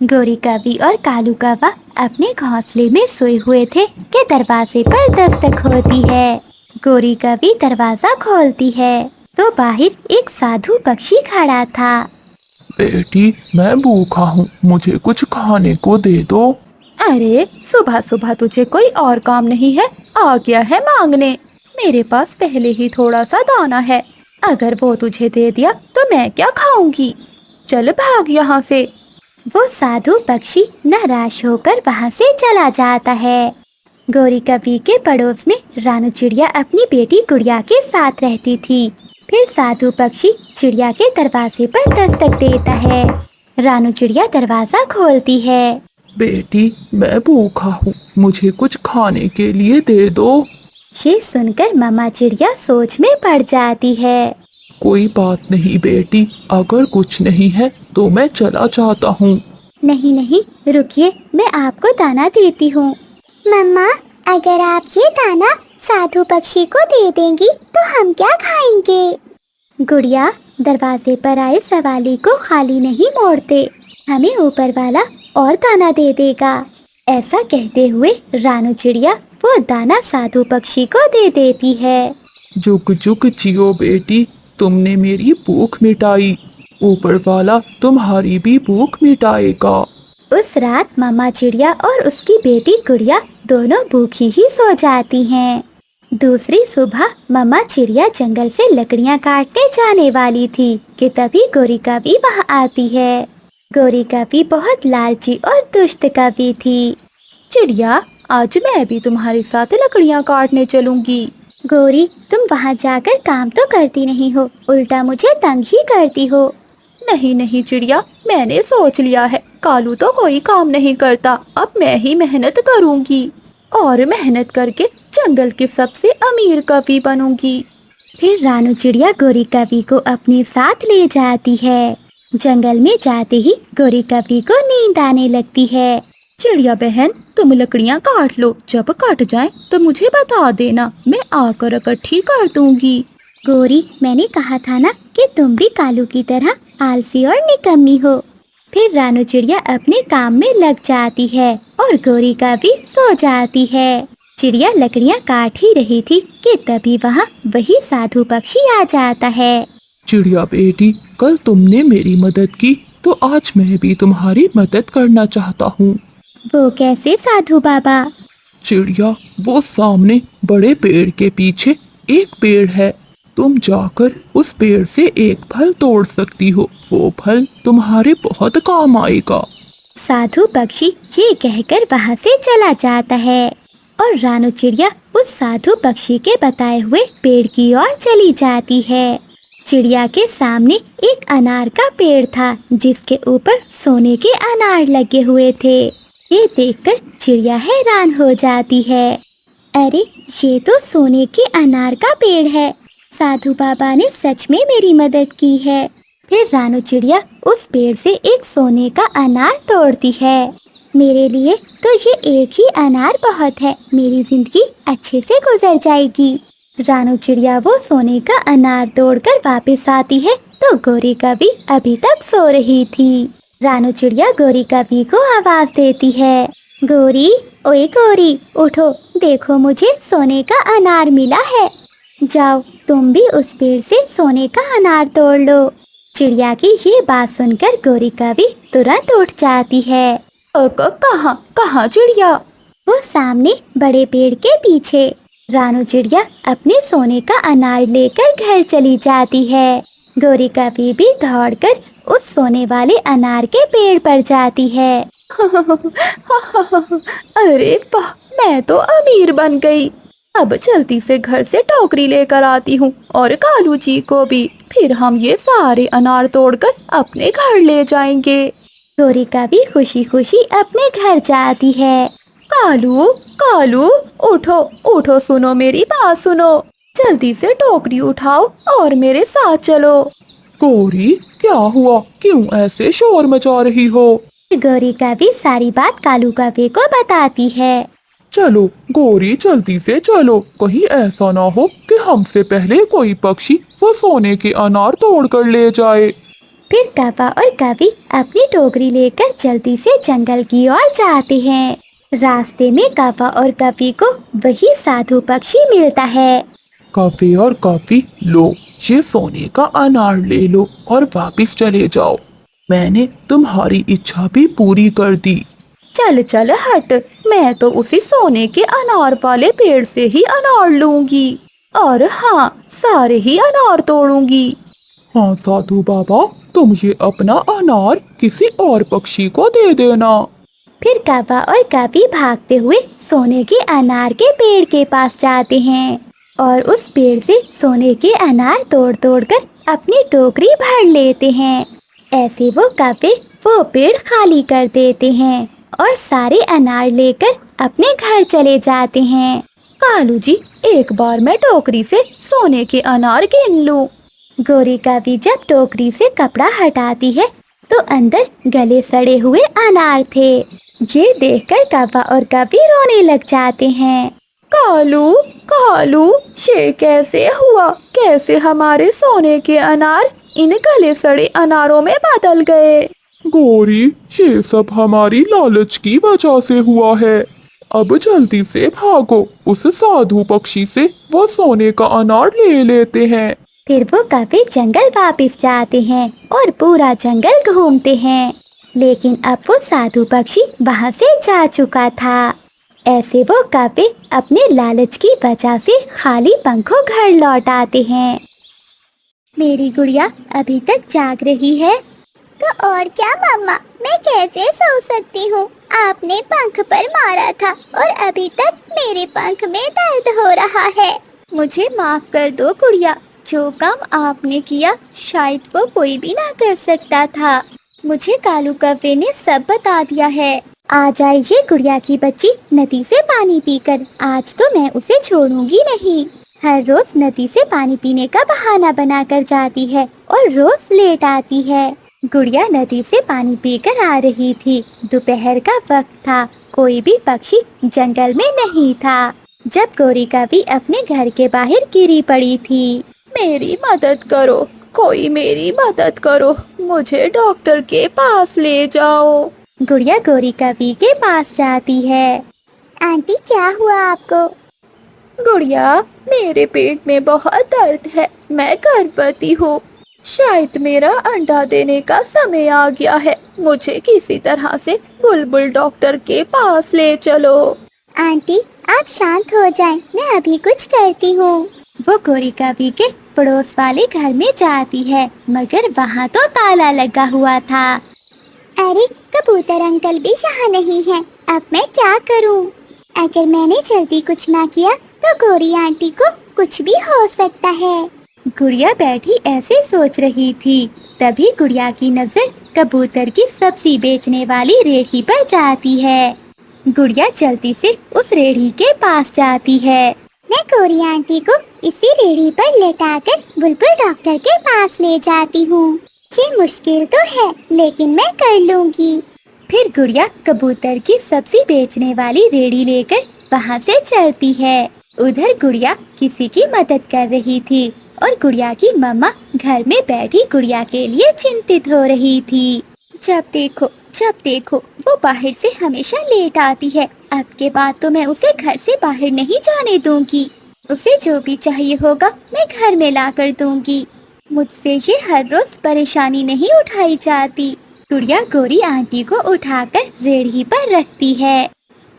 गोरी कवि और कालू कौवा अपने घोंसले में सोए हुए थे कि दरवाजे पर दस्तक होती है। गोरी कवि दरवाजा खोलती है तो बाहर एक साधु पक्षी खड़ा था। बेटी, मैं भूखा हूँ, मुझे कुछ खाने को दे दो। अरे सुबह सुबह तुझे कोई और काम नहीं है? आ गया है मांगने। मेरे पास पहले ही थोड़ा सा दाना है, अगर वो तुझे दे दिया तो मैं क्या खाऊंगी? चल भाग यहाँ से। वो साधु पक्षी निराश होकर वहाँ से चला जाता है। गोरी कवि के पड़ोस में रानू चिड़िया अपनी बेटी गुड़िया के साथ रहती थी। फिर साधु पक्षी चिड़िया के दरवाजे पर दस्तक देता है। रानू चिड़िया दरवाजा खोलती है। बेटी, मैं भूखा हूँ, मुझे कुछ खाने के लिए दे दो। ये सुनकर मामा चिड़िया सोच में पड़ जाती है। कोई बात नहीं बेटी, अगर कुछ नहीं है तो मैं चला जाता हूँ। नहीं नहीं, रुकिए, मैं आपको दाना देती हूँ। मम्मा, अगर आप ये दाना साधु पक्षी को दे देंगी तो हम क्या खाएंगे? गुड़िया, दरवाजे पर आए सवाली को खाली नहीं मोड़ते, हमें ऊपर वाला और दाना दे देगा। ऐसा कहते हुए रानू चिड़िया वो दाना साधु पक्षी को दे देती है। जुग जुग जियो बेटी, तुमने मेरी भूख मिटाई, ऊपर वाला तुम्हारी भी भूख मिटाएगा। उस रात मामा चिड़िया और उसकी बेटी गुड़िया दोनों भूखी ही सो जाती हैं। दूसरी सुबह मामा चिड़िया जंगल से लकड़ियाँ काटने जाने वाली थी कि तभी गोरी कवि वहाँ आती है। गोरी कवि बहुत लालची और दुष्ट कवि थी। चिड़िया, आज मैं भी तुम्हारे साथ लकड़ियाँ काटने चलूंगी। गोरी, तुम वहाँ जाकर काम तो करती नहीं हो, उल्टा मुझे तंग ही करती हो। नहीं नहीं चिड़िया, मैंने सोच लिया है, कालू तो कोई काम नहीं करता, अब मैं ही मेहनत करूंगी और मेहनत करके जंगल की सबसे अमीर कवि बनूंगी। फिर रानू चिड़िया गोरी कवि को अपने साथ ले जाती है। जंगल में जाते ही गोरी कवि को नींद आने लगती है। चिड़िया बहन, तुम लकड़ियाँ काट लो, जब कट जाए तो मुझे बता देना, मैं आकर इकट्ठी कर दूंगी। गोरी, मैंने कहा था ना कि तुम भी कालू की तरह आलसी और निकम्मी हो। फिर रानू चिड़िया अपने काम में लग जाती है और गोरी कवि सो जाती है। चिड़िया लकड़ियाँ काट ही रही थी कि तभी वहाँ वही साधु पक्षी आ जाता है। चिड़िया बेटी, कल तुमने मेरी मदद की तो आज मैं भी तुम्हारी मदद करना चाहता हूँ। वो कैसे साधु बाबा? चिड़िया, वो सामने बड़े पेड़ के पीछे एक पेड़ है, तुम जाकर उस पेड़ से एक फल तोड़ सकती हो, वो फल तुम्हारे बहुत काम आएगा। साधु पक्षी ये कहकर वहाँ से चला जाता है और रानू चिड़िया उस साधु पक्षी के बताए हुए पेड़ की ओर चली जाती है। चिड़िया के सामने एक अनार का पेड़ था जिसके ऊपर सोने के अनार लगे हुए थे। ये देखकर चिड़िया हैरान हो जाती है। अरे, ये तो सोने के अनार का पेड़ है, साधु बाबा ने सच में मेरी मदद की है। फिर रानू चिड़िया उस पेड़ से एक सोने का अनार तोड़ती है। मेरे लिए तो ये एक ही अनार बहुत है, मेरी जिंदगी अच्छे से गुजर जाएगी। रानू चिड़िया वो सोने का अनार तोड़कर वापस आती है तो गोरी कवि अभी तक सो रही थी। रानू चिड़िया गोरी कवि को आवाज देती है, गोरी, ओए गोरी, उठो, देखो मुझे सोने का अनार मिला है। जाओ, तुम भी उस पेड़ से सोने का अनार तोड़ लो। चिड़िया की ये बात सुनकर गोरी कवि तुरंत उठ जाती है। कहाँ कहाँ चिड़िया? वो सामने बड़े पेड़ के पीछे। रानू चिड़िया अपने सोने का अनार लेकर घर चली जाती है। गोरी कवि भी दौड़कर उस सोने वाले अनार के पेड़ पर जाती है। अरे वाह, मैं तो अमीर बन गई। अब जल्दी से घर से टोकरी लेकर आती हूँ और कालू जी को भी, फिर हम ये सारे अनार तोड़कर अपने घर ले जाएंगे। गोरी कवि खुशी खुशी अपने घर जाती है। कालू, कालू, उठो उठो, सुनो मेरी बात सुनो, जल्दी से टोकरी उठाओ और मेरे साथ चलो। गोरी, क्या हुआ, क्यों ऐसे शोर मचा रही हो? गोरी कवि सारी बात कालू कवि को बताती है। चलो गोरी, जल्दी से चलो, कहीं ऐसा ना हो कि हमसे पहले कोई पक्षी वो सोने के अनार तोड़ कर ले जाए। फिर कौवा और कवि अपनी टोकरी लेकर जल्दी से जंगल की ओर जाते हैं। रास्ते में कौवा और कवि को वही साधु पक्षी मिलता है। कौवे और कवि, लो ये सोने का अनार ले लो और वापस चले जाओ। मैंने तुम्हारी इच्छा भी पूरी कर दी। चल चल हट, मैं तो उसी सोने के अनार वाले पेड़ से ही अनार लूंगी और हाँ, सारे ही अनार तोड़ूंगी। हाँ साधु बाबा, तुम ये अपना अनार किसी और पक्षी को दे देना। फिर कौवा और कवि भागते हुए सोने के अनार के पेड़ के पास जाते हैं और उस पेड़ से सोने के अनार तोड़ तोड़ कर अपनी टोकरी भर लेते हैं। ऐसे वो कौवे वो पेड़ खाली कर देते हैं और सारे अनार लेकर अपने घर चले जाते हैं। कालू जी, एक बार मैं टोकरी से सोने के अनार गिन लूं। गोरी कवि जब टोकरी से कपड़ा हटाती है तो अंदर गले सड़े हुए अनार थे। ये देखकर कौवा और कवि रोने लग जाते हैं। कालू कालू, ये कैसे हुआ? कैसे हमारे सोने के अनार इन गले सड़े अनारों में बदल गए? गौरी, ये सब हमारी लालच की वजह से हुआ है। अब जल्दी से भागो, उस साधु पक्षी से वो सोने का अनार ले लेते हैं। फिर वो कवि जंगल वापस जाते हैं और पूरा जंगल घूमते हैं, लेकिन अब वो साधु पक्षी वहाँ से जा चुका था। ऐसे वो कौवे अपने लालच की वजह से खाली पंखों घर लौट आते हैं। मेरी गुड़िया अभी तक जाग रही है? तो और क्या मम्मा, मैं कैसे सो सकती हूँ? आपने पंख पर मारा था और अभी तक मेरे पंख में दर्द हो रहा है। मुझे माफ कर दो गुड़िया, जो काम आपने किया शायद वो कोई भी ना कर सकता था। मुझे कालू कौवे ने सब बता दिया है। आ जाइए गुड़िया की बच्ची, नदी से पानी पीकर। आज तो मैं उसे छोड़ूंगी नहीं। हर रोज नदी से पानी पीने का बहाना बनाकर जाती है और रोज लेट आती है। गुड़िया नदी से पानी पीकर आ रही थी। दोपहर का वक्त था, कोई भी पक्षी जंगल में नहीं था जब गोरी कवि अपने घर के बाहर गिरी पड़ी थी। मेरी मदद करो, कोई मेरी मदद करो, मुझे डॉक्टर के पास ले जाओ। गुड़िया गोरी कवि के पास जाती है। आंटी, क्या हुआ आपको? गुड़िया, मेरे पेट में बहुत दर्द है, मैं गर्भवती हूँ। शायद मेरा अंडा देने का समय आ गया है। मुझे किसी तरह से बुलबुल डॉक्टर के पास ले चलो। आंटी, आप शांत हो जाएं, मैं अभी कुछ करती हूँ। वो गोरी कवि के पड़ोस वाले घर में जाती है, मगर वहाँ तो ताला लगा हुआ था। अरे, कबूतर अंकल भी यहाँ नहीं है, अब मैं क्या करूँ? अगर मैंने जल्दी कुछ ना किया तो गोरी आंटी को कुछ भी हो सकता है। गुड़िया बैठी ऐसे सोच रही थी, तभी गुड़िया की नजर कबूतर की सब्जी बेचने वाली रेढ़ी पर जाती है। गुड़िया जल्दी से उस रेढ़ी के पास जाती है। मैं गोरी आंटी को इसी रेढ़ी पर लेटाकर बुलबुल डॉक्टर के पास ले जाती हूँ। ये मुश्किल तो है, लेकिन मैं कर लूँगी। फिर गुड़िया कबूतर की सब्जी बेचने वाली रेढ़ी लेकर वहाँ से चलती है। उधर गुड़िया किसी की मदद कर रही थी और गुड़िया की मम्मा घर में बैठी गुड़िया के लिए चिंतित हो रही थी। जब देखो वो बाहर से हमेशा लेट आती है। अब के बाद तो मैं उसे घर से बाहर नहीं जाने दूंगी। उसे जो भी चाहिए होगा मैं घर में ला कर दूंगी। मुझसे ये हर रोज परेशानी नहीं उठाई जाती। गुड़िया गोरी आंटी को उठाकर रेढ़ी पर रखती है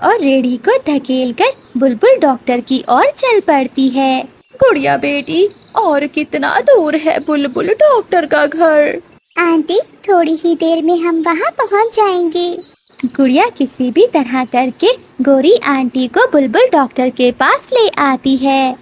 और रेढ़ी को धकेलकर बुलबुल डॉक्टर की ओर चल पड़ती है। गुड़िया बेटी, और कितना दूर है बुलबुल डॉक्टर का घर? आंटी, थोड़ी ही देर में हम वहाँ पहुँच जाएंगे। गुड़िया किसी भी तरह करके गोरी आंटी को बुलबुल डॉक्टर के पास ले आती है।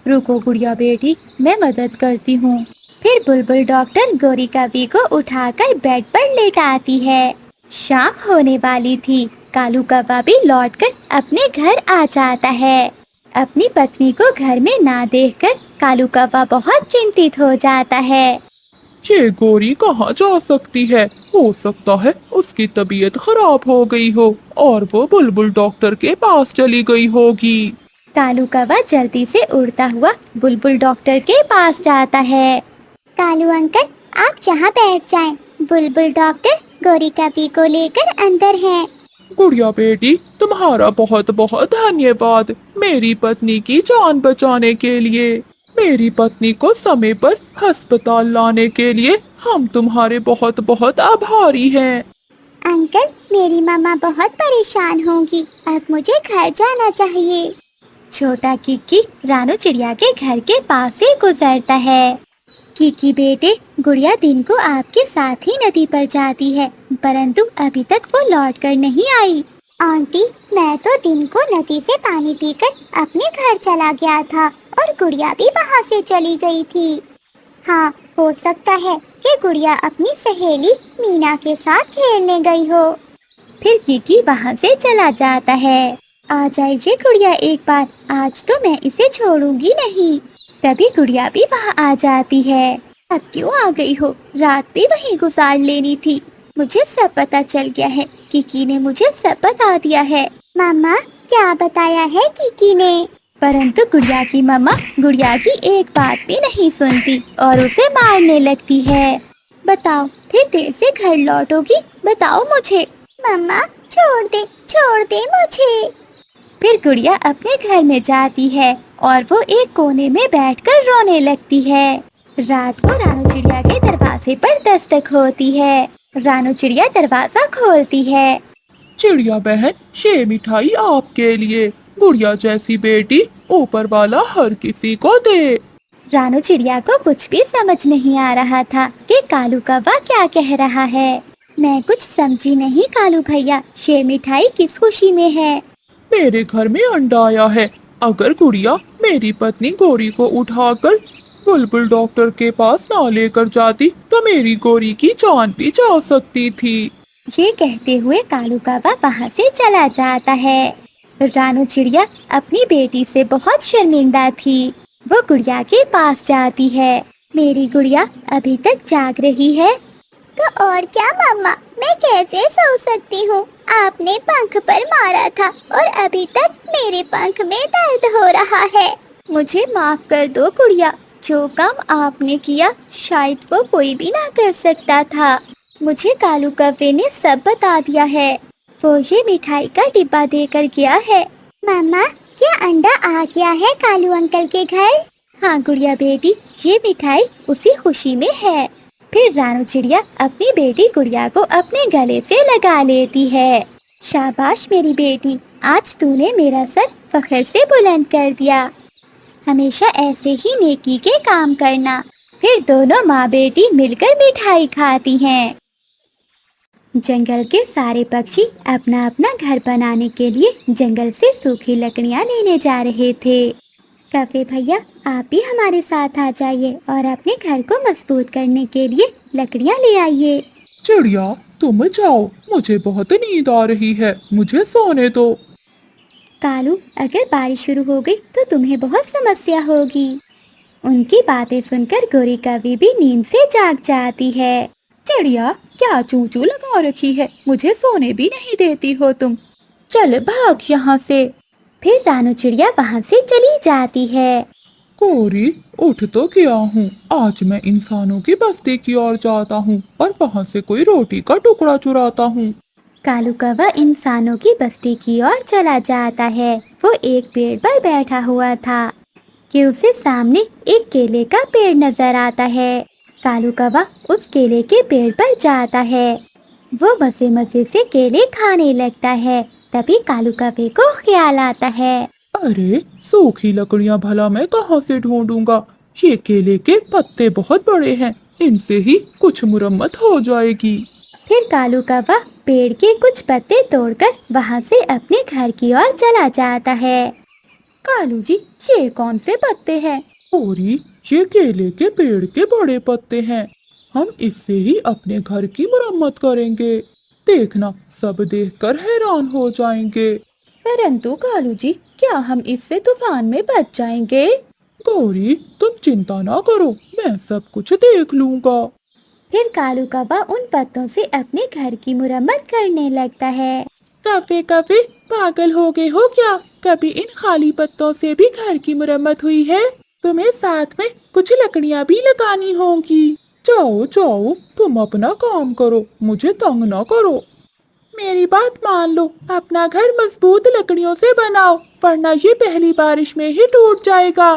रुको गुड़िया बेटी, मैं मदद करती हूँ। फिर बुलबुल डॉक्टर गोरी कवि को उठाकर बेड पर लेटाती है। शाम होने वाली थी। कालू कौवा भी लौटकर अपने घर आ जाता है। अपनी पत्नी को घर में ना देखकर कालू कौवा बहुत चिंतित हो जाता है। ये गोरी कहाँ जा सकती है? हो सकता है उसकी तबीयत खराब हो गई हो और वो बुलबुल डॉक्टर के पास चली गई होगी। कालू कौवा जल्दी से उड़ता हुआ बुलबुल डॉक्टर के पास जाता है। कालू अंकल, आप जहाँ बैठ जाएं। बुलबुल डॉक्टर गोरी कवि को लेकर अंदर हैं। गुड़िया बेटी, तुम्हारा बहुत बहुत धन्यवाद मेरी पत्नी की जान बचाने के लिए। मेरी पत्नी को समय पर अस्पताल लाने के लिए हम तुम्हारे बहुत बहुत आभारी हैं। अंकल, मेरी मम्मा बहुत परेशान होंगी। अब मुझे घर जाना चाहिए। छोटा किकी रानू चिड़िया के घर के पास से गुजरता है। किकी बेटे, गुड़िया दिन को आपके साथ ही नदी पर जाती है, परंतु अभी तक वो लौट कर नहीं आई। आंटी, मैं तो दिन को नदी से पानी पीकर अपने घर चला गया था और गुड़िया भी वहाँ से चली गई थी। हाँ, हो सकता है कि गुड़िया अपनी सहेली मीना के साथ खेलने गई हो। फिर किकी वहाँ से चला जाता है। आ जाइए गुड़िया एक बार, आज तो मैं इसे छोड़ूंगी नहीं। तभी गुड़िया भी वहाँ आ जाती है। अब क्यों आ गई हो? रात भी वहीं गुजार लेनी थी। मुझे सब पता चल गया है। किकी ने मुझे सब बता दिया है। मम्मा, क्या बताया है किकी ने? परंतु गुड़िया की मम्मा गुड़िया की एक बात भी नहीं सुनती और उसे मारने लगती है। बताओ, फिर देर से घर लौटोगी? बताओ मुझे। मम्मा, छोड़ दे मुझे। फिर गुड़िया अपने घर में जाती है और वो एक कोने में बैठकर रोने लगती है। रात को रानू चिड़िया के दरवाजे पर दस्तक होती है। रानू चिड़िया दरवाजा खोलती है। चिड़िया बहन, ये मिठाई आपके लिए। गुड़िया जैसी बेटी ऊपर वाला हर किसी को दे। रानू चिड़िया को कुछ भी समझ नहीं आ रहा था कि कालू कौवा क्या कह रहा है। मैं कुछ समझी नहीं कालू भैया, ये मिठाई किस खुशी में है? मेरे घर में अंडा आया है। अगर गुड़िया मेरी पत्नी गोरी को उठाकर बुलबुल डॉक्टर के पास ना लेकर जाती तो मेरी गोरी की जान भी जा सकती थी। ये कहते हुए कालू कौवा वहाँ से चला जाता है। रानू चिड़िया अपनी बेटी से बहुत शर्मिंदा थी। वो गुड़िया के पास जाती है। मेरी गुड़िया अभी तक जाग रही है? तो और क्या मम्मा, मैं कैसे सो सकती हूँ? आपने पंख पर मारा था और अभी तक मेरे पंख में दर्द हो रहा है। मुझे माफ कर दो गुड़िया, जो काम आपने किया शायद वो कोई भी ना कर सकता था। मुझे कालू कौवे ने सब बता दिया है। वो ये मिठाई का डिब्बा देकर गया है। मम्मा, क्या अंडा आ गया है कालू अंकल के घर? हाँ गुड़िया बेटी, ये मिठाई उसी खुशी में है। फिर रानू चिड़िया अपनी बेटी गुड़िया को अपने गले से लगा लेती है। शाबाश मेरी बेटी, आज तूने मेरा सर फख्र से बुलंद कर दिया। हमेशा ऐसे ही नेकी के काम करना। फिर दोनों माँ बेटी मिलकर मिठाई खाती हैं। जंगल के सारे पक्षी अपना अपना घर बनाने के लिए जंगल से सूखी लकड़ियाँ लेने जा रहे थे। कौवे भैया, आप भी हमारे साथ आ जाइए और अपने घर को मजबूत करने के लिए लकड़ियाँ ले आइए। चिड़िया, तुम जाओ, मुझे बहुत नींद आ रही है, मुझे सोने दो। कालू, अगर बारिश शुरू हो गई तो तुम्हें बहुत समस्या होगी। उनकी बातें सुनकर गोरी कौवी भी नींद से जाग जाती है। चिड़िया, क्या चू चू लगा रखी है? मुझे सोने भी नहीं देती हो तुम। चल भाग यहाँ से। फिर रानू चिड़िया वहाँ से चली जाती है। गोरी, उठ तो गया हूँ। आज मैं इंसानों की बस्ती की ओर जाता हूँ और वहाँ से कोई रोटी का टुकड़ा चुराता हूँ। कालू कौवा इंसानों की बस्ती की ओर चला जाता है। वो एक पेड़ पर बैठा हुआ था कि उसे सामने एक केले का पेड़ नजर आता है। कालू कौवा उस केले के पेड़ पर जाता है। वो मजे मजे से केले खाने लगता है। तभी कालू कौवे को ख्याल आता है, अरे, सूखी लकड़ियाँ भला मैं कहाँ से ढूंढूंगा? ये केले के पत्ते बहुत बड़े हैं, इनसे ही कुछ मुरम्मत हो जाएगी। फिर कालू कौवा पेड़ के कुछ पत्ते तोड़कर वहाँ से अपने घर की ओर चला जाता है। कालू जी, ये कौन से पत्ते हैं? गोरी, ये केले के पेड़ के बड़े पत्ते हैं। हम इससे ही अपने घर की मुरम्मत करेंगे। देखना, सब देखकर हैरान हो जाएंगे। परंतु कालू जी, क्या हम इससे तूफान में बच जाएंगे? गौरी, तुम चिंता ना करो, मैं सब कुछ देख लूंगा। फिर कालू कौवा उन पत्तों से अपने घर की मुरम्मत करने लगता है। कभी कभी पागल हो गए हो क्या? कभी इन खाली पत्तों से भी घर की मुरम्मत हुई है? तुम्हें साथ में कुछ लकड़ियाँ भी लगानी होंगी। जाओ जाओ, तुम अपना काम करो, मुझे तंग ना करो। मेरी बात मान लो, अपना घर मजबूत लकड़ियों से बनाओ, वरना ये पहली बारिश में ही टूट जाएगा।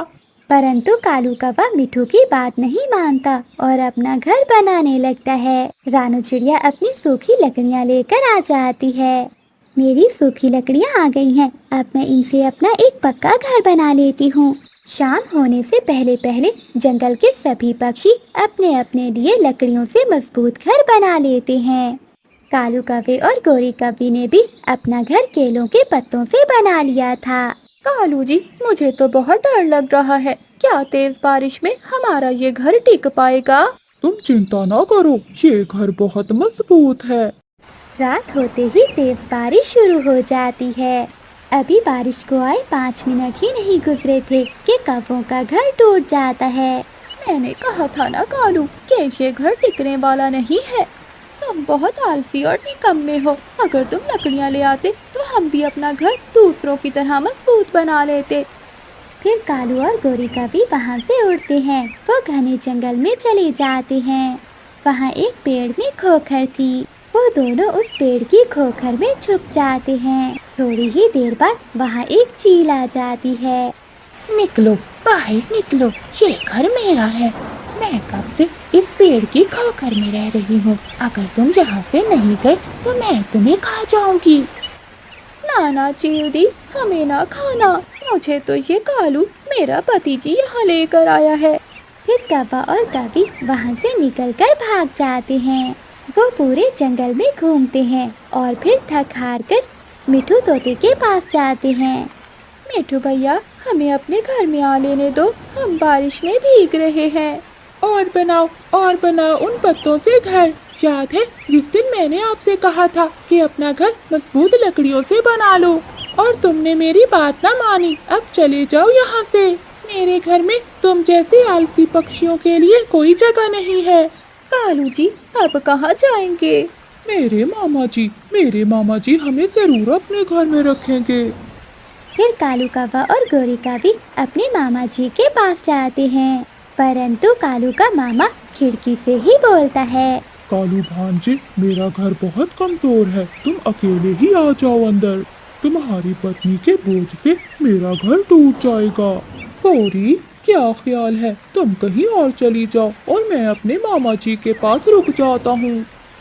परंतु कालू कौवा मिठू की बात नहीं मानता और अपना घर बनाने लगता है। रानू चिड़िया अपनी सूखी लकड़ियाँ लेकर आ जाती है। मेरी सूखी लकड़ियाँ आ गई हैं, अब मैं इनसे अपना एक पक्का घर बना लेती हूँ। शाम होने से पहले पहले जंगल के सभी पक्षी अपने अपने लिए लकड़ियों से मजबूत घर बना लेते हैं। कालू कौवे और गोरी कौवी ने भी अपना घर केलों के पत्तों से बना लिया था। कालू जी, मुझे तो बहुत डर लग रहा है। क्या तेज बारिश में हमारा ये घर टिक पाएगा? तुम चिंता ना करो, ये घर बहुत मजबूत है। रात होते ही तेज बारिश शुरू हो जाती है। अभी बारिश को आए 5 मिनट ही नहीं गुजरे थे कि कौवों का घर टूट जाता है। मैंने कहा था ना कालू कि ये घर टिकने वाला नहीं है। तुम बहुत आलसी और निकम्मे हो। अगर तुम लकड़ियाँ ले आते तो हम भी अपना घर दूसरों की तरह मजबूत बना लेते। फिर कालू और गोरी कौवी वहाँ से उड़ते हैं। वो घने जंगल में चले जाते हैं। वहाँ एक पेड़ में खोखर थी। वो दोनों उस पेड़ की खोखर में छुप जाते हैं। थोड़ी ही देर बाद वहाँ एक चील आ जाती है। निकलो, बाहर निकलो, ये घर मेरा है। मैं कब से इस पेड़ की खोखर में रह रही हूँ। अगर तुम यहाँ से नहीं गए तो मैं तुम्हें खा जाऊंगी। नाना चील दी, हमें ना खाना। मुझे तो ये कालू मेरा पति जी यहाँ लेकर आया है। फिर कौवा और कौवी वहाँ से निकलकर भाग जाते हैं। वो पूरे जंगल में घूमते हैं और फिर थक हार कर मिठू तोते के पास जाते हैं। मिठू भैया, हमें अपने घर में आ लेने दो, हम बारिश में भीग रहे हैं। और बनाओ उन पत्तों से घर। याद है जिस दिन मैंने आपसे कहा था कि अपना घर मजबूत लकड़ियों से बना लो, और तुमने मेरी बात ना मानी। अब चले जाओ यहाँ से। मेरे घर में तुम जैसे आलसी पक्षियों के लिए कोई जगह नहीं है। कालू जी, अब कहाँ जाएंगे? मेरे मामा जी हमें जरूर अपने घर में रखेंगे। फिर कालू कौवा और गोरी कौवी अपने मामा जी के पास जाते हैं। परंतु कालू का मामा खिड़की से ही बोलता है, कालू भांजे, मेरा घर बहुत कमजोर है, तुम अकेले ही आ जाओ अंदर। तुम्हारी पत्नी के बोझ से मेरा घर टूट जाएगा। गौरी, क्या ख्याल है, तुम कहीं और चली जाओ और मैं अपने मामा जी के पास रुक जाता हूँ।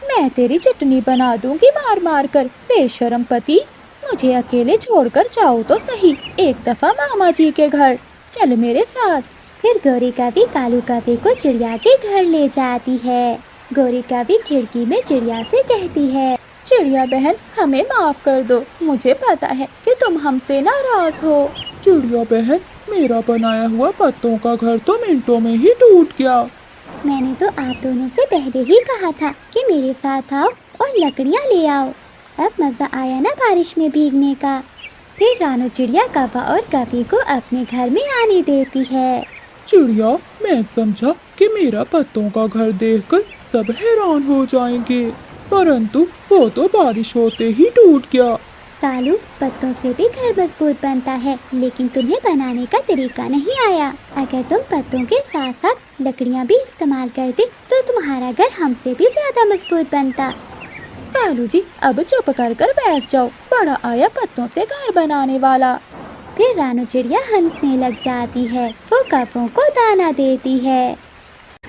मैं तेरी चटनी बना दूंगी मार मार कर। बेशरम पति, मुझे अकेले छोड़कर जाओ तो सही। एक दफा मामा जी के घर चल मेरे साथ। फिर गोरी कौवी कालू कौवे को चिड़िया के घर ले जाती है। गोरी कौवी खिड़की में चिड़िया से कहती है, चिड़िया बहन, हमें माफ कर दो। मुझे पता है कि तुम हमसे नाराज हो। चिड़िया बहन, मेरा बनाया हुआ पत्तों का घर तो मिनटों में ही टूट गया। मैंने तो आप दोनों से पहले ही कहा था कि मेरे साथ आओ और लकड़ियाँ ले आओ। अब मजा आया ना बारिश में भीगने का। फिर रानू चिड़िया कौवा और कौवी को अपने घर में आने देती है। चिड़िया, मैं समझा कि मेरा पत्तों का घर देखकर सब हैरान हो जाएंगे, परंतु वो तो बारिश होते ही टूट गया। कालू, पत्तों से भी घर मजबूत बनता है, लेकिन तुम्हें बनाने का तरीका नहीं आया। अगर तुम पत्तों के साथ साथ लकड़ियाँ भी इस्तेमाल करते तो तुम्हारा घर हमसे भी ज्यादा मजबूत बनता। कालू जी, अब चुप कर कर बैठ जाओ। बड़ा आया पत्तों से घर बनाने वाला। फिर रानू चिड़िया हंसने लग जाती है। वो कौवों को दाना देती है।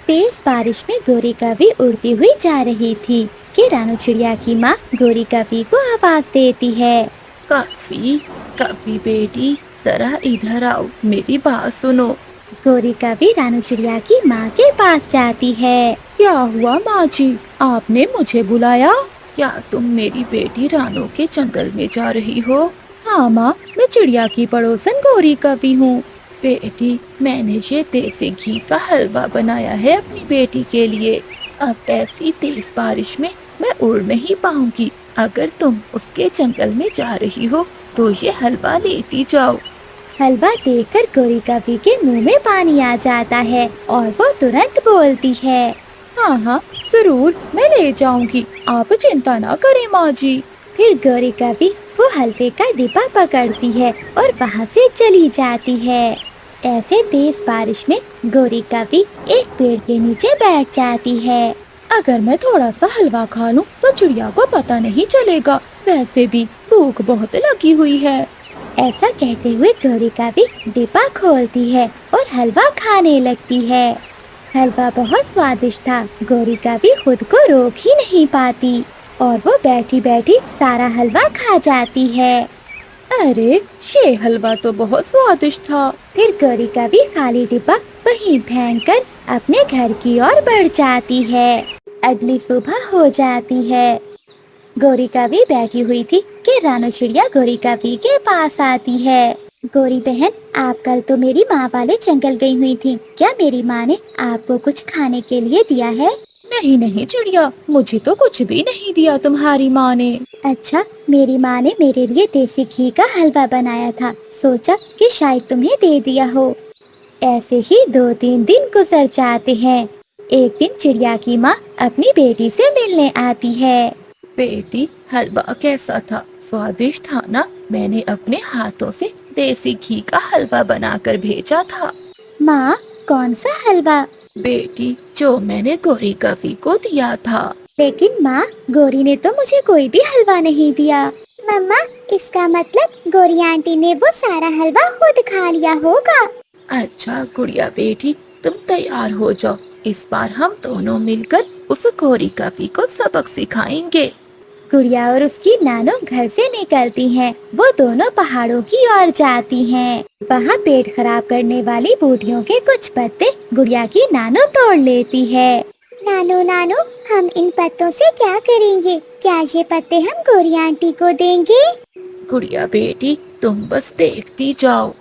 तेज बारिश में गोरी कौवी उड़ती हुई जा रही थी कि रानू चिड़िया की माँ गोरी कौवी को आवाज देती है, कौवी, कौवी बेटी, जरा इधर आओ, मेरी बात सुनो। गोरी कौवी रानू चिड़िया की माँ के पास जाती है। क्या हुआ माँ जी, आपने मुझे बुलाया? क्या तुम मेरी बेटी रानू के जंगल में जा रही हो? हाँ माँ, मैं चिड़िया की पड़ोसन गोरी कौवी हूँ। बेटी, मैंने ये देसी घी का हलवा बनाया है अपनी बेटी के लिए। अब ऐसी तेज बारिश में मैं उड़ नहीं पाऊंगी। अगर तुम उसके जंगल में जा रही हो तो ये हलवा लेती जाओ। हलवा देखकर गोरी कौवी के मुंह में पानी आ जाता है और वो तुरंत बोलती है, हाँ हाँ जरूर, मैं ले जाऊंगी, आप चिंता ना करें माँ जी। फिर गोरी कौवी वो हलवे का डिब्बा पकड़ती है और वहाँ से चली जाती है। ऐसे तेज बारिश में गोरी कभी एक पेड़ के नीचे बैठ जाती है। अगर मैं थोड़ा सा हलवा खा लूं तो चिड़िया को पता नहीं चलेगा। वैसे भी भूख बहुत लगी हुई है। ऐसा कहते हुए गोरी कभी डिब्बा खोलती है और हलवा खाने लगती है। हलवा बहुत स्वादिष्ट था। गोरी कभी खुद को रोक ही नहीं पाती और वो बैठी बैठी सारा हलवा खा जाती है। अरे, ये हलवा तो बहुत स्वादिष्ट था। फिर गोरी कभी खाली डिब्बा वहीं फेंक कर अपने घर की ओर बढ़ जाती है। अगली सुबह हो जाती है। गोरी कभी बैठी हुई थी कि रानू चिड़िया गोरी कभी के पास आती है। गोरी बहन, आप कल तो मेरी माँ वाले जंगल गई हुई थी। क्या मेरी माँ ने आपको कुछ खाने के लिए दिया है? नहीं नहीं चिड़िया, मुझे तो कुछ भी नहीं दिया तुम्हारी माँ ने। अच्छा, मेरी माँ ने मेरे लिए देसी घी का हलवा बनाया था। सोचा कि शायद तुम्हें दे दिया हो। ऐसे ही 2-3 दिन गुजर जाते हैं। एक दिन चिड़िया की माँ अपनी बेटी से मिलने आती है। बेटी, हलवा कैसा था? स्वादिष्ट था ना? मैंने अपने हाथों से देसी घी का हलवा बनाकर भेजा था। माँ, कौन सा हलवा? बेटी, जो मैंने गोरी कवि को दिया था। लेकिन माँ, गोरी ने तो मुझे कोई भी हलवा नहीं दिया। मम्मा, इसका मतलब गोरी आंटी ने वो सारा हलवा खुद खा लिया होगा। अच्छा गुड़िया बेटी, तुम तैयार हो जाओ। इस बार हम दोनों मिलकर उस गोरी कवि को सबक सिखाएंगे। गुड़िया और उसकी नानो घर से निकलती हैं। वो दोनों पहाड़ों की ओर जाती हैं। वहाँ पेट खराब करने वाली बूटियों के कुछ पत्ते गुड़िया की नानो तोड़ लेती है। नानू नानू, हम इन पत्तों से क्या करेंगे? क्या ये पत्ते हम गोरी आंटी को देंगे? गुड़िया बेटी, तुम बस देखती जाओ।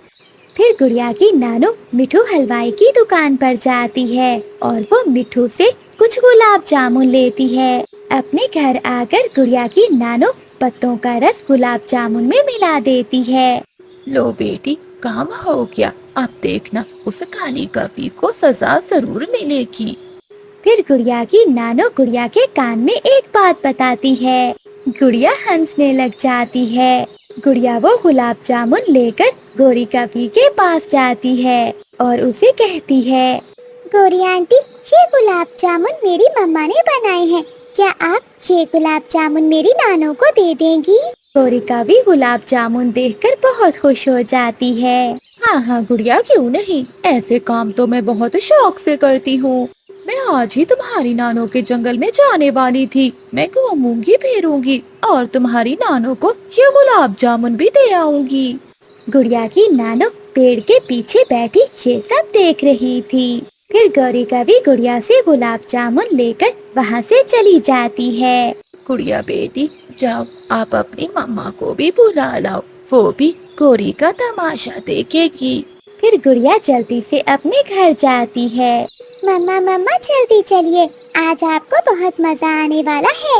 फिर गुड़िया की नानो मिठू हलवाई की दुकान पर जाती है और वो मिठू से कुछ गुलाब जामुन लेती है। अपने घर आकर गुड़िया की नानो पत्तों का रस गुलाब जामुन में मिला देती है। लो बेटी, काम हो गया। अब देखना, उस काली कवि को सजा जरूर मिलेगी। फिर गुड़िया की नानो गुड़िया के कान में एक बात बताती है। गुड़िया हंसने लग जाती है। गुड़िया वो गुलाब जामुन लेकर गोरी कवि के पास जाती है और उसे कहती है, गोरी आंटी, ये गुलाब जामुन मेरी मम्मा ने बनाए हैं। क्या आप ये गुलाब जामुन मेरी नानो को दे देंगी? गोरी कवि गुलाब जामुन देखकर बहुत खुश हो जाती है। हाँ हाँ गुड़िया, क्यों नहीं। ऐसे काम तो मैं बहुत शौक से करती हूँ। मैं आज ही तुम्हारी नानो के जंगल में जाने वाली थी। मैं घूमूंगी फिरूंगी और तुम्हारी नानो को ये गुलाब जामुन भी दे आऊंगी। गुड़िया की नानो पेड़ के पीछे बैठी ये सब देख रही थी। फिर गौरी कवि गुड़िया से गुलाब जामुन लेकर वहाँ से चली जाती है। गुड़िया बेटी, जाओ आप अपनी मम्मा को भी बुला लाओ। वो भी गोरी का तमाशा देखेगी। फिर गुड़िया जल्दी से अपने घर जाती है। मम्मा मम्मा, जल्दी चलिए, आज आपको बहुत मजा आने वाला है।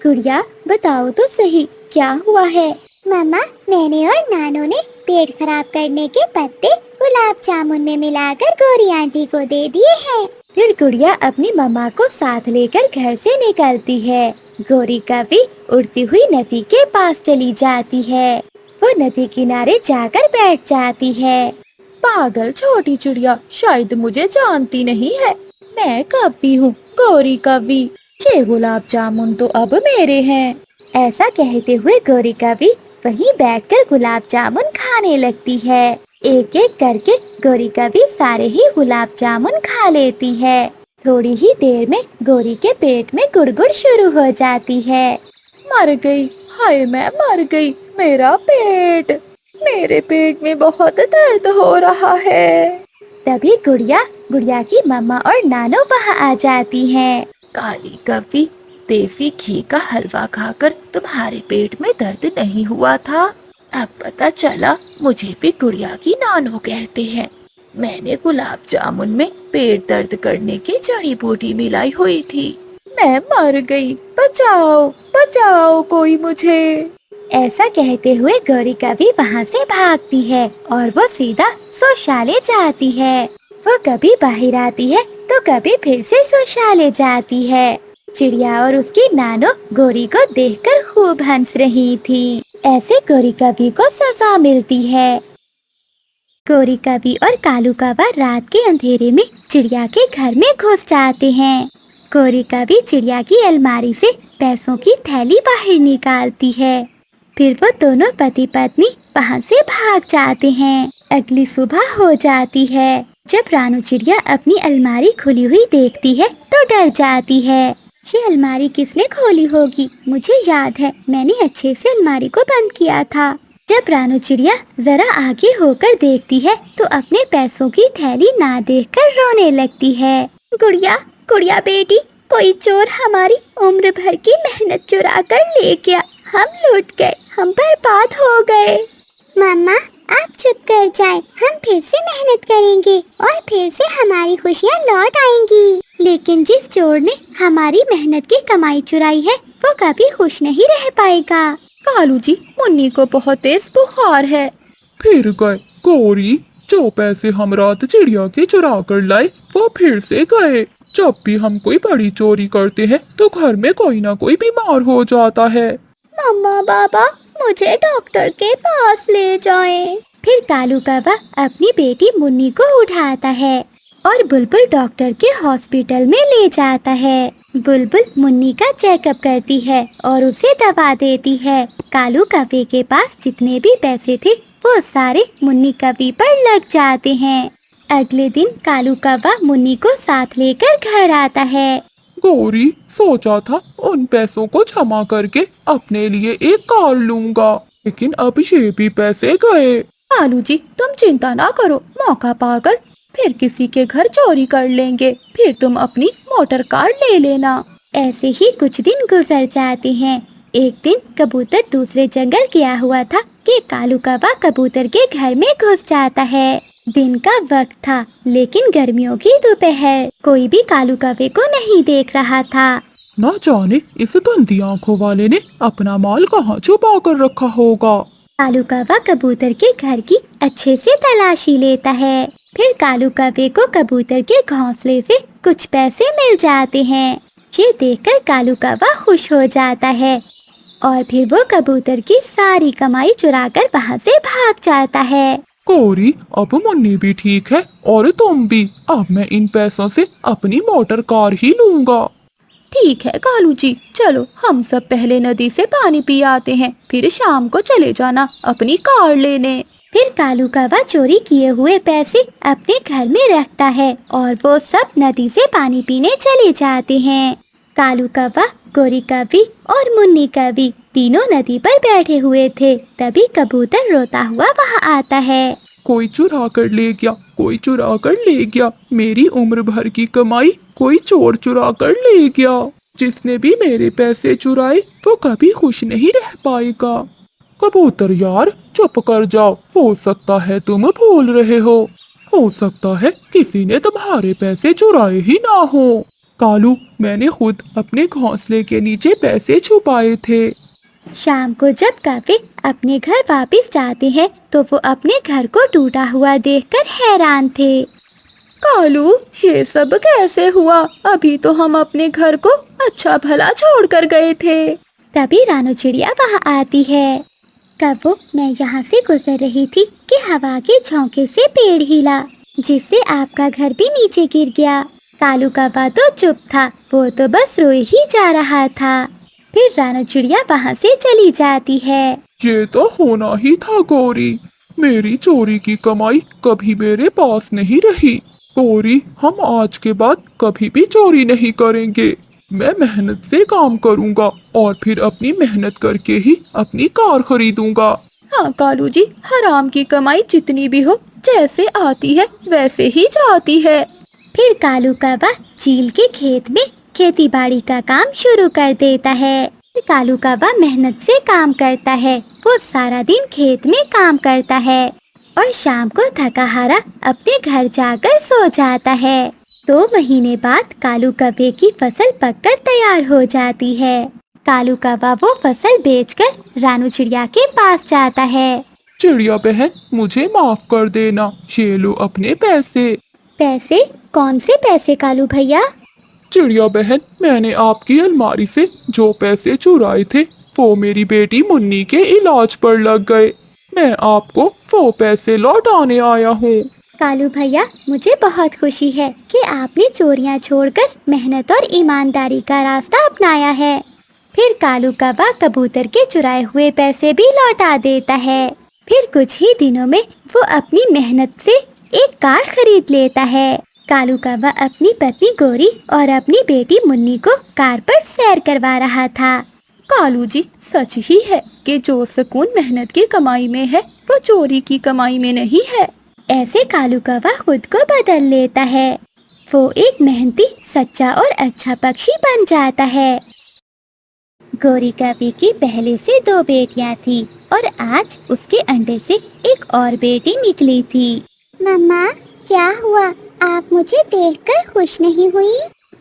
गुड़िया, बताओ तो सही, क्या हुआ है? मम्मा, मैंने और नानू ने पेट खराब करने के पत्ते गुलाब जामुन में मिलाकर गोरी आंटी को दे दिए हैं। फिर गुड़िया अपनी मम्मा को साथ लेकर घर से निकलती है। गोरी कवि उड़ती हुई नदी के पास चली जाती है। वो नदी किनारे जाकर बैठ जाती है। पागल छोटी चिड़िया, शायद मुझे जानती नहीं है। मैं कवि हूँ, गोरी कवि। ये गुलाब जामुन तो अब मेरे हैं। ऐसा कहते हुए गोरी कवि वहीं बैठकर गुलाब जामुन खाने लगती है। एक एक करके गोरी कवि सारे ही गुलाब जामुन खा लेती है। थोड़ी ही देर में गोरी के पेट में गुड़गुड़ शुरू हो जाती है। मर गई, हाय मैं मर गई। मेरा पेट, मेरे पेट में बहुत दर्द हो रहा है। तभी गुड़िया गुड़िया की मम्मा और नानो वहाँ आ जाती हैं। काली कवि, देसी घी का हलवा खाकर तुम्हारे पेट में दर्द नहीं हुआ था? अब पता चला, मुझे भी गुड़िया की नानो कहते हैं। मैंने गुलाब जामुन में पेट दर्द करने की जड़ी बूटी मिलाई हुई थी। मैं मर गई, बचाओ बचाओ कोई मुझे। ऐसा कहते हुए गौरी कभी वहाँ से भागती है और वो सीधा शौचालय जाती है। वो कभी बाहर आती है तो कभी फिर से शौचालय जाती है। चिड़िया और उसकी नानो गौरी को देखकर खूब हंस रही थी। ऐसे गौरी कभी को सजा मिलती है। गोरी कवि और कालू कौवा रात के अंधेरे में चिड़िया के घर में घुस जाते हैं। गोरी कवि चिड़िया की अलमारी से पैसों की थैली बाहर निकालती है। फिर वो दोनों पति पत्नी वहाँ से भाग जाते हैं। अगली सुबह हो जाती है। जब रानू चिड़िया अपनी अलमारी खुली हुई देखती है तो डर जाती है। ये अलमारी किसने खोली होगी? मुझे याद है, मैंने अच्छे से अलमारी को बंद किया था। जब रानू चिड़िया जरा आगे होकर देखती है तो अपने पैसों की थैली ना देखकर रोने लगती है। गुड़िया, गुड़िया बेटी, कोई चोर हमारी उम्र भर की मेहनत चुरा कर ले गया। हम लूट गए, हम बर्बाद हो गए। मम्मा, आप चुप कर जाएं, हम फिर से मेहनत करेंगे और फिर से हमारी खुशियाँ लौट आएंगी। लेकिन जिस चोर ने हमारी मेहनत की कमाई चुराई है वो कभी खुश नहीं रह पाएगा। कालू जी, मुन्नी को बहुत तेज बुखार है। फिर गए गौरी, जो पैसे हम रात चिड़िया के चुरा कर लाए वो फिर से गए। जब भी हम कोई बड़ी चोरी करते हैं तो घर में कोई ना कोई बीमार हो जाता है। मम्मा पापा, मुझे डॉक्टर के पास ले जाएं। फिर कालू कौवा अपनी बेटी मुन्नी को उठाता है और बुलबुल डॉक्टर के हॉस्पिटल में ले जाता है। बुलबुल मुन्नी का चेकअप करती है और उसे दवा देती है। कालू कौवे के पास जितने भी पैसे थे वो सारे मुन्नी कौवे पर लग जाते हैं। अगले दिन कालू कौवा मुन्नी को साथ लेकर घर आता है। गौरी, सोचा था उन पैसों को जमा करके अपने लिए एक कार लूंगा, लेकिन अब ये भी पैसे गए। कालू जी, तुम चिंता ना करो, मौका पाकर फिर किसी के घर चोरी कर लेंगे, फिर तुम अपनी मोटर कार ले लेना। ऐसे ही कुछ दिन गुजर जाते हैं। एक दिन कबूतर दूसरे जंगल गया हुआ था कि कालू कौवा कबूतर के घर में घुस जाता है। दिन का वक्त था लेकिन गर्मियों की दोपहर। कोई भी कालू कौवे को नहीं देख रहा था। न जाने इस गंदी आंखों वाले ने अपना माल कहाँ छुपा कर रखा होगा। कालू कौवा कबूतर के घर की अच्छे से तलाशी लेता है। फिर कालू कौवे को कबूतर के घोंसले से कुछ पैसे मिल जाते हैं। ये देखकर कालू कौवा खुश हो जाता है और फिर वो कबूतर की सारी कमाई चुराकर वहाँ से भाग जाता है। गौरी, अब मुन्नी भी ठीक है और तुम भी। अब मैं इन पैसों से अपनी मोटर कार ही लूंगा। ठीक है कालू जी, चलो हम सब पहले नदी से पानी पी आते हैं, फिर शाम को चले जाना अपनी कार लेने। फिर कालू कौवा चोरी किए हुए पैसे अपने घर में रखता है और वो सब नदी से पानी पीने चले जाते हैं। कालू कौवा, गोरी कवि और मुन्नी कवि तीनों नदी पर बैठे हुए थे। तभी कबूतर रोता हुआ वहाँ आता है। कोई चुरा कर ले गया, कोई चुरा कर ले गया, मेरी उम्र भर की कमाई कोई चोर चुरा कर ले गया। जिसने भी मेरे पैसे चुराए वो कभी खुश नहीं रह पाएगा। कबूतर यार, चुप कर जाओ, हो सकता है तुम भूल रहे हो सकता है किसी ने तुम्हारे पैसे चुराए ही ना हो। कालू, मैंने खुद अपने घोंसले के नीचे पैसे छुपाए थे। शाम को जब कौवे अपने घर वापस जाते हैं तो वो अपने घर को टूटा हुआ देखकर हैरान थे। कालू, ये सब कैसे हुआ? अभी तो हम अपने घर को अच्छा भला छोड़ कर गए थे। तभी रानू चिड़िया वहाँ आती है। कव्वो, मैं यहाँ से गुजर रही थी कि हवा के झोंके से पेड़ हिला, जिससे आपका घर भी नीचे गिर गया। कालू कौवा तो चुप था, वो तो बस रोए ही जा रहा था। फिर रानू चिड़िया वहाँ से चली जाती है। ये तो होना ही था गौरी, मेरी चोरी की कमाई कभी मेरे पास नहीं रही। गौरी, हम आज के बाद कभी भी चोरी नहीं करेंगे। मैं मेहनत से काम करूँगा और फिर अपनी मेहनत करके ही अपनी कार खरीदूंगा। हाँ कालू जी, हराम की कमाई जितनी भी हो, जैसे आती है वैसे ही जाती है। फिर कालू कौवा चील के खेत में खेती बाड़ी का काम शुरू कर देता है। कालू कौवा मेहनत से काम करता है। वो सारा दिन खेत में काम करता है और शाम को थका हारा अपने घर जाकर सो जाता है। 2 महीने बाद कालू कौवे की फसल पककर तैयार हो जाती है। कालू कौवा वो फसल बेचकर रानू चिड़िया के पास जाता है। चिड़िया बहन, मुझे माफ कर देना, ये लो अपने पैसे। पैसे? कौन से पैसे कालू भैया? चिड़िया बहन, मैंने आपकी अलमारी से जो पैसे चुराए थे वो मेरी बेटी मुन्नी के इलाज पर लग गए। मैं आपको वो पैसे लौटाने आया हूँ। कालू भैया, मुझे बहुत खुशी है कि आपने चोरियां छोड़कर मेहनत और ईमानदारी का रास्ता अपनाया है। फिर कालू कौवा कबूतर के चुराए हुए पैसे भी लौटा देता है। फिर कुछ ही दिनों में वो अपनी मेहनत से एक कार खरीद लेता है। कालू कौवा अपनी पत्नी गोरी और अपनी बेटी मुन्नी को कार पर सैर करवा रहा था। कालू जी, सच ही है कि जो सुकून मेहनत की कमाई में है वो चोरी की कमाई में नहीं है। ऐसे कालू कौवा खुद को बदल लेता है। वो एक मेहनती, सच्चा और अच्छा पक्षी बन जाता है। गोरी कौवे की पहले से 2 बेटियां थी और आज उसके अंडे से एक और बेटी निकली थी। मम्मा, क्या हुआ? आप मुझे देखकर खुश नहीं हुई?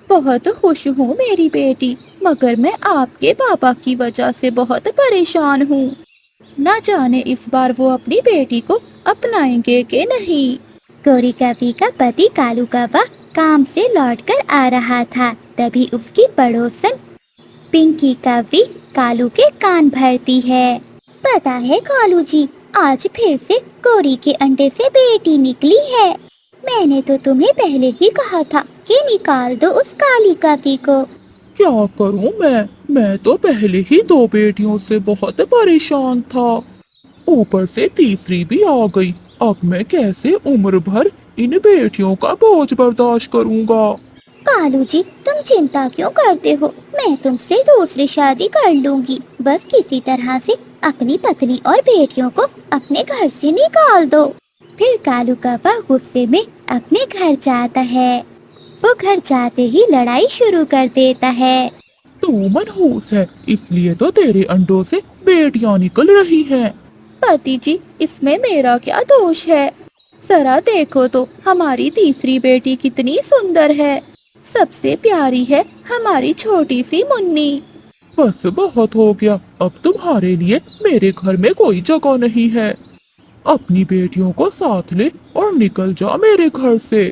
बहुत खुश हूँ मेरी बेटी, मगर मैं आपके पापा की वजह से बहुत परेशान हूँ। न जाने इस बार वो अपनी बेटी को अपनाएंगे कि नहीं। गोरी कौवे का पति कालू कौवा काम से लौटकर आ रहा था। तभी उसकी पड़ोसन पिंकी कौवी कालू के कान भरती है। पता है कालू जी, आज फिर से गोरी के अंडे से बेटी निकली है। मैंने तो तुम्हें पहले ही कहा था कि निकाल दो उस काली कौवी को। क्या करूँ मैं तो पहले ही 2 बेटियों से बहुत परेशान था। ऊपर से तीसरी भी आ गई। अब मैं कैसे उम्र भर इन बेटियों का बोझ बर्दाश्त करूँगा। कालू जी, तुम चिंता क्यों करते हो? मैं तुमसे दूसरी शादी कर लूंगी। बस किसी तरह से अपनी पत्नी और बेटियों को अपने घर से निकाल दो। फिर कालू कौवा गुस्से में अपने घर जाता है। वो घर जाते ही लड़ाई शुरू कर देता है। तू मनहूस है, इसलिए तो तेरे अंडों से बेटियां निकल रही हैं। पति जी, इसमें मेरा क्या दोष है? जरा देखो तो हमारी तीसरी बेटी कितनी सुंदर है। सबसे प्यारी है हमारी छोटी सी मुन्नी। बस बहुत हो गया, अब तुम्हारे लिए मेरे घर में कोई जगह नहीं है। अपनी बेटियों को साथ ले और निकल जा मेरे घर से।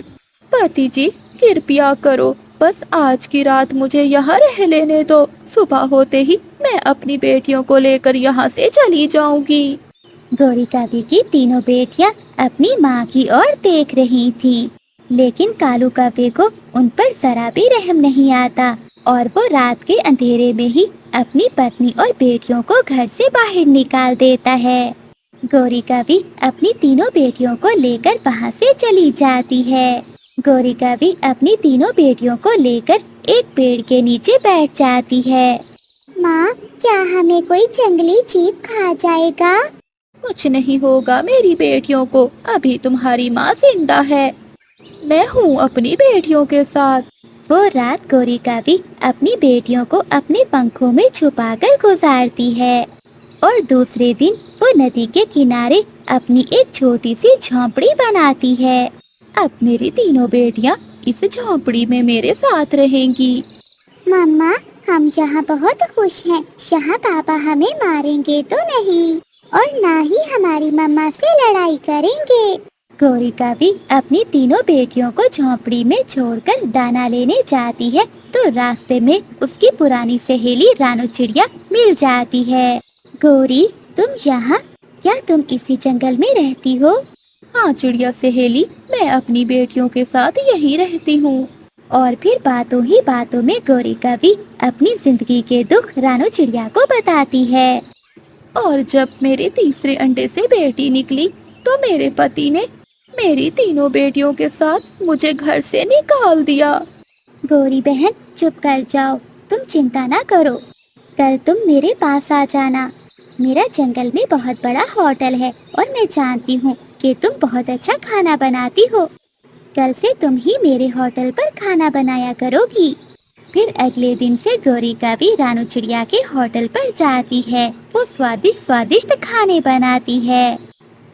पति जी, कृपया करो, बस आज की रात मुझे यहाँ रह लेने दो। सुबह होते ही मैं अपनी बेटियों को लेकर यहाँ से चली जाऊंगी। गोरी कौवे की तीनों बेटियां अपनी माँ की ओर देख रही थी, लेकिन कालू कौवे को उन पर जरा भी रहम नहीं आता और वो रात के अंधेरे में ही अपनी पत्नी और बेटियों को घर से बाहर निकाल देता है। गोरी कौवी अपनी तीनों बेटियों को लेकर वहाँ से चली जाती है। गोरी कौवी अपनी तीनों बेटियों को लेकर एक पेड़ के नीचे बैठ जाती है। माँ, क्या हमें कोई जंगली जीव खा जाएगा? कुछ नहीं होगा मेरी बेटियों को, अभी तुम्हारी माँ जिंदा है। मैं हूँ अपनी बेटियों के साथ। वो रात गोरी कौवी अपनी बेटियों को अपने पंखों में छुपाकर गुजारती है और दूसरे दिन वो नदी के किनारे अपनी एक छोटी सी झोंपड़ी बनाती है। अब मेरी तीनों बेटियाँ इस झोंपड़ी में मेरे साथ रहेंगी। मम्मा, हम यहाँ बहुत खुश हैं। यहाँ पापा हमें मारेंगे तो नहीं और ना ही हमारी मम्मा से लड़ाई करेंगे। गोरी कौवी अपनी तीनों बेटियों को झोंपड़ी में छोड़कर दाना लेने जाती है तो रास्ते में उसकी पुरानी सहेली रानू चिड़िया मिल जाती है। गोरी, तुम यहाँ? क्या तुम इसी जंगल में रहती हो? हाँ चिड़िया सहेली, मैं अपनी बेटियों के साथ यहीं रहती हूँ। और फिर बातों ही बातों में गोरी कौवी अपनी जिंदगी के दुख रानू चिड़िया को बताती है। और जब मेरे तीसरे अंडे से बेटी निकली तो मेरे पति ने मेरी तीनों बेटियों के साथ मुझे घर से निकाल दिया। गोरी बहन, चुप कर जाओ, तुम चिंता ना करो। कल तुम मेरे पास आ जाना। मेरा जंगल में बहुत बड़ा होटल है और मैं जानती हूँ कि तुम बहुत अच्छा खाना बनाती हो। कल से तुम ही मेरे होटल पर खाना बनाया करोगी। फिर अगले दिन से गोरी कौवी रानू चिड़िया के होटल पर जाती है। वो स्वादिष्ट स्वादिष्ट खाने बनाती है।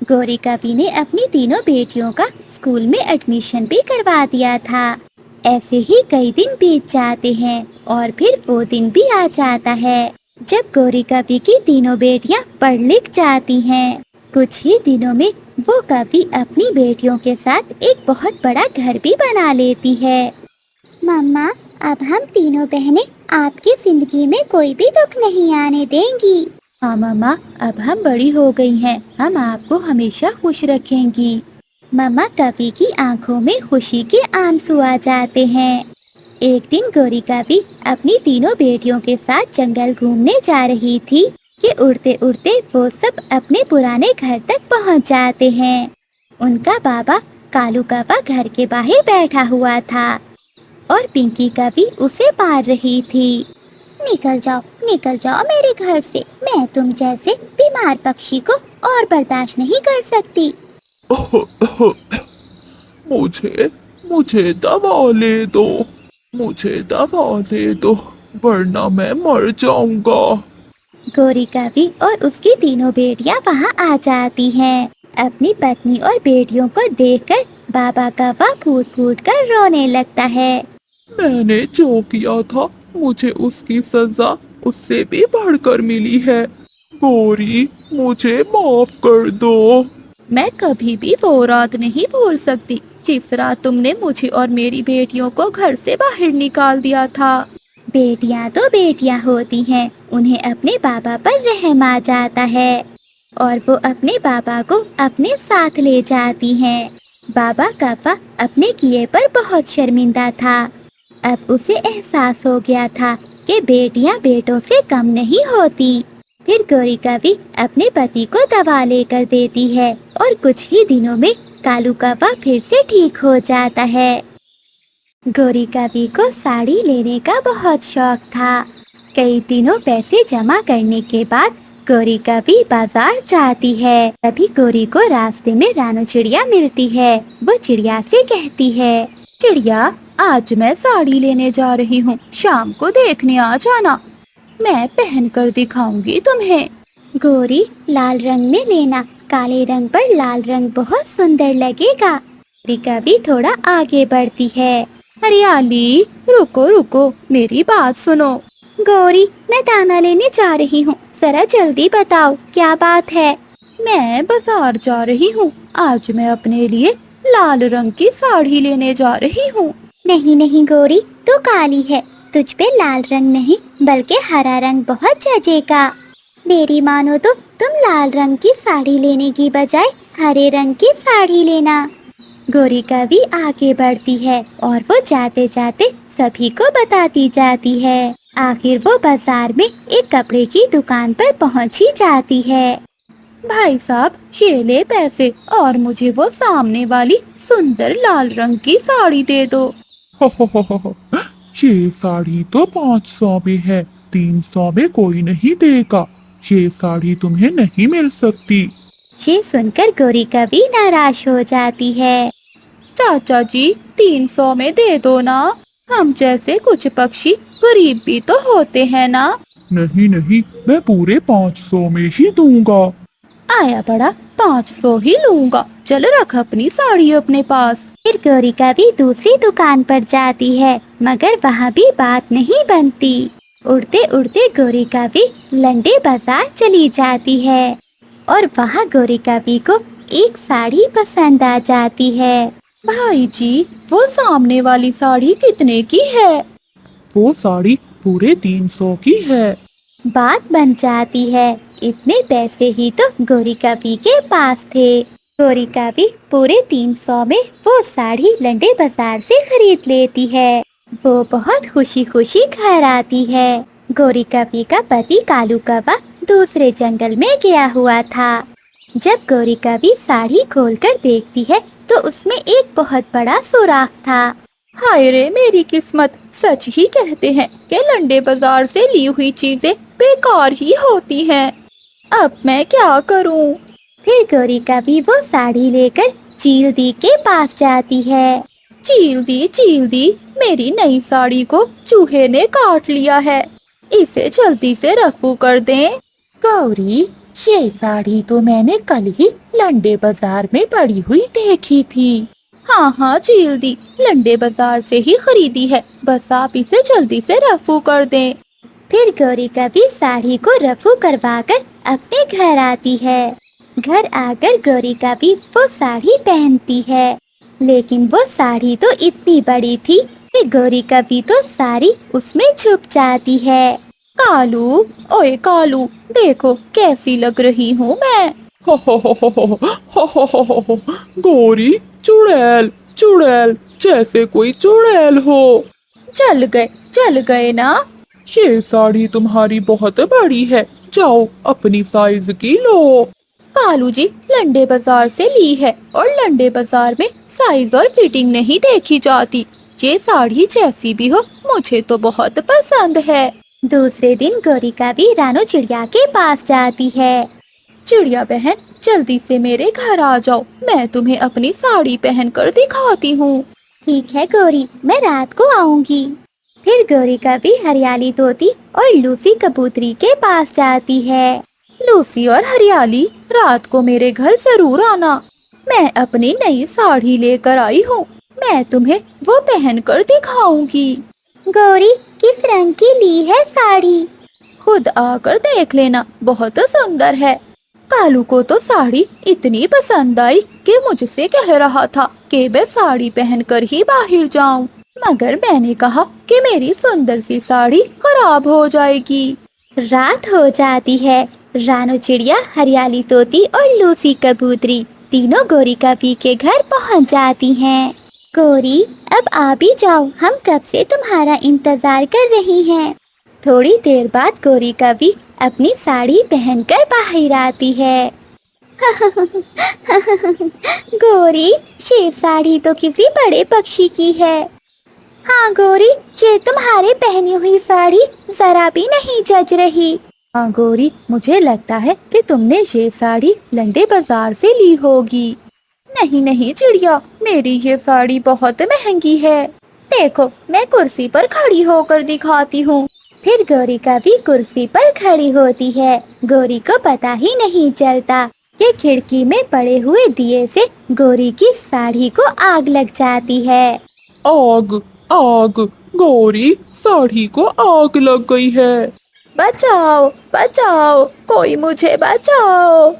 गोरी कौवी ने अपनी तीनों बेटियों का स्कूल में एडमिशन भी करवा दिया था। ऐसे ही कई दिन बीत जाते हैं और फिर वो दिन भी आ जाता है जब गोरी कौवी की तीनों बेटियां पढ़ लिख जाती हैं। कुछ ही दिनों में वो कौवी अपनी बेटियों के साथ एक बहुत बड़ा घर भी बना लेती है। मम्मा, अब हम तीनों बहनें आपकी जिंदगी में कोई भी दुख नहीं आने देंगी। हाँ मम्मा, अब हम बड़ी हो गई हैं, हम आपको हमेशा खुश रखेंगी। मम्मा कवि की आंखों में खुशी के आंसू आ जाते हैं। एक दिन गौरी कवि अपनी तीनों बेटियों के साथ जंगल घूमने जा रही थी कि उड़ते उड़ते वो सब अपने पुराने घर तक पहुंच जाते हैं। उनका बाबा कालू कौवा घर के बाहर बैठा हुआ था और पिंकी कवि उसे मार रही थी। निकल जाओ मेरे घर से, मैं तुम जैसे बीमार पक्षी को और बर्दाश्त नहीं कर सकती। मुझे मुझे दवा ले दो, मुझे दवा ले दो, वरना मैं मर जाऊंगा। गौरी कवि और उसकी तीनों बेटियां वहां आ जाती हैं। अपनी पत्नी और बेटियों को देखकर बाबा कौवा फूट फूट कर रोने लगता है। मैंने जो किया था मुझे उसकी सजा उससे भी बढ़कर मिली है। गौरी, मुझे माफ कर दो। मैं कभी भी वो रात नहीं भूल सकती जिस रात तुमने मुझे और मेरी बेटियों को घर से बाहर निकाल दिया था। बेटियां तो बेटियां होती हैं, उन्हें अपने बाबा पर रहम आ जाता है और वो अपने बाबा को अपने साथ ले जाती हैं। बाबा कौवा अपने किए पर बहुत शर्मिंदा था। अब उसे एहसास हो गया था कि बेटियां बेटों से कम नहीं होती। फिर गौरी कवि अपने पति को दवा लेकर देती है और कुछ ही दिनों में कालू कौवा फिर से ठीक हो जाता है। गौरी कवि को साड़ी लेने का बहुत शौक था। कई दिनों पैसे जमा करने के बाद गौरी कवि बाजार जाती है। तभी गौरी को रास्ते में रानू चिड़िया मिलती है। वो चिड़िया से कहती है, चिड़िया, आज मैं साड़ी लेने जा रही हूँ, शाम को देखने आ जाना, मैं पहन कर दिखाऊंगी तुम्हें। गौरी, लाल रंग में लेना, काले रंग पर लाल रंग बहुत सुंदर लगेगा। गौरी कवि थोड़ा आगे बढ़ती है। हरियाली, रुको रुको, मेरी बात सुनो। गौरी, मैं दाना लेने जा रही हूँ, जरा जल्दी बताओ क्या बात है। मैं बाजार जा रही हूँ, आज मैं अपने लिए लाल रंग की साड़ी लेने जा रही हूँ। नहीं गौरी, तू काली है, तुझ पे लाल रंग नहीं बल्कि हरा रंग बहुत जचेगा। मेरी मानो तो तुम लाल रंग की साड़ी लेने की बजाय हरे रंग की साड़ी लेना। गौरी कवि आगे बढ़ती है और वो जाते जाते सभी को बताती जाती है। आखिर वो बाजार में एक कपड़े की दुकान पर पहुंची जाती है। भाई साहब, ये ले पैसे और मुझे वो सामने वाली सुंदर लाल रंग की साड़ी दे दो। ये साड़ी तो 500 में है, 300 में कोई नहीं देगा। ये साड़ी तुम्हें नहीं मिल सकती। ये सुनकर गौरी कवि नाराज हो जाती है। चाचा जी, 300 में दे दो ना, हम जैसे कुछ पक्षी गरीब भी तो होते हैं ना। नहीं, मैं पूरे 500 में ही दूंगा। आया बड़ा, 500 ही लूंगा, चल रख अपनी साड़ी अपने पास। फिर गौरी कवि दूसरी दुकान पर जाती है, मगर वहाँ भी बात नहीं बनती। उड़ते उड़ते गौरी कवि लंडे बाजार चली जाती है और वहाँ गौरी कवि को एक साड़ी पसंद आ जाती है। भाई जी, वो सामने वाली साड़ी कितने की है? वो साड़ी पूरे 300 की है। बात बन जाती है। इतने पैसे ही तो गौरी कवि के पास थे। गौरी कवि पूरे 300 में वो साड़ी लंडे बाजार से खरीद लेती है। वो बहुत खुशी खुशी घर आती है। गौरी कवि का पति कालू कौवा दूसरे जंगल में गया हुआ था। जब गौरी कवि साड़ी खोलकर देखती है तो उसमें एक बहुत बड़ा सुराख था। हाय रे मेरी किस्मत, सच ही कहते हैं कि लंडे बाजार से ली हुई चीजें बेकार ही होती हैं। अब मैं क्या करूं? फिर गौरी कवि वो साड़ी लेकर चील दी के पास जाती है। चील दी, मेरी नई साड़ी को चूहे ने काट लिया है, इसे जल्दी से रफू कर दें। गौरी, ये साड़ी तो मैंने कल ही लंडे बाजार में पड़ी हुई देखी थी। हाँ चील दी, लंडे बाजार से ही खरीदी है, बस आप इसे जल्दी से रफू कर दें। फिर गौरी कवि साड़ी को रफू करवाकर अपने घर आती है। घर आकर गौरी कवि वो साड़ी पहनती है, लेकिन वो साड़ी तो इतनी बड़ी थी कि गौरी कवि तो सारी उसमें छुप जाती है। कालू, ओए कालू, देखो कैसी लग रही हूँ मैं। हो हो हो हो हो हो हो हो हो हो। गोरी, चुड़ैल चुड़ैल, जैसे कोई चुड़ैल हो। चल गए ना। ये साड़ी तुम्हारी बहुत बड़ी है, जाओ अपनी साइज की लो। कालू जी लंडे बाजार से ली है और लंडे बाजार में साइज और फिटिंग नहीं देखी जाती। ये साड़ी जैसी भी हो मुझे तो बहुत पसंद है। दूसरे दिन गौरिका भी रानू चिड़िया के पास जाती है। चिड़िया बहन जल्दी से मेरे घर आ जाओ, मैं तुम्हें अपनी साड़ी पहनकर दिखाती हूँ। ठीक है गौरी, मैं रात को आऊंगी। फिर गौरिका भी हरियाली तोती और लूसी कबूतरी के पास जाती है। लूसी और हरियाली, रात को मेरे घर जरूर आना, मैं अपनी नई साड़ी लेकर आई हूँ, मैं तुम्हें वो पहनकर दिखाऊंगी। गौरी, किस रंग की ली है साड़ी? खुद आकर देख लेना, बहुत सुंदर है। कालू को तो साड़ी इतनी पसंद आई कि मुझसे कह रहा था कि मैं साड़ी पहनकर ही बाहर जाऊं, मगर मैंने कहा कि मेरी सुंदर सी साड़ी खराब हो जाएगी। रात हो जाती है। रानू चिड़िया, हरियाली तोती और लूसी कबूतरी तीनों गौरिका भी के घर पहुंच जाती हैं। गौरी, अब आ भी जाओ, हम कब से तुम्हारा इंतजार कर रही हैं। थोड़ी देर बाद गौरिका भी अपनी साड़ी पहनकर बाहर आती है। गौरी, ये साड़ी तो किसी बड़े पक्षी की है। हाँ गौरी, ये तुम्हारे पहनी हुई साड़ी जरा भी नहीं जच रही। हाँ गौरी, मुझे लगता है कि तुमने ये साड़ी लंडे बाजार से ली होगी। नहीं नहीं चिड़िया, मेरी ये साड़ी बहुत महंगी है। देखो, मैं कुर्सी पर खड़ी होकर दिखाती हूँ। फिर गौरिका भी कुर्सी पर खड़ी होती है। गौरी को पता ही नहीं चलता कि खिड़की में पड़े हुए दिए से गौरी की साड़ी को आग लग जाती है। आग आग, गौरी, साड़ी को आग लग गई है। बचाओ बचाओ, कोई मुझे बचाओ।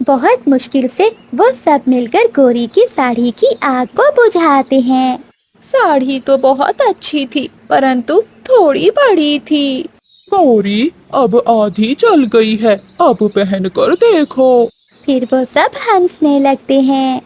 बहुत मुश्किल से वो सब मिलकर गौरी की साड़ी की आग को बुझाते हैं। साड़ी तो बहुत अच्छी थी, परंतु थोड़ी बड़ी थी। गौरी, अब आधी जल गई है, अब पहन कर देखो। फिर वो सब हंसने लगते हैं।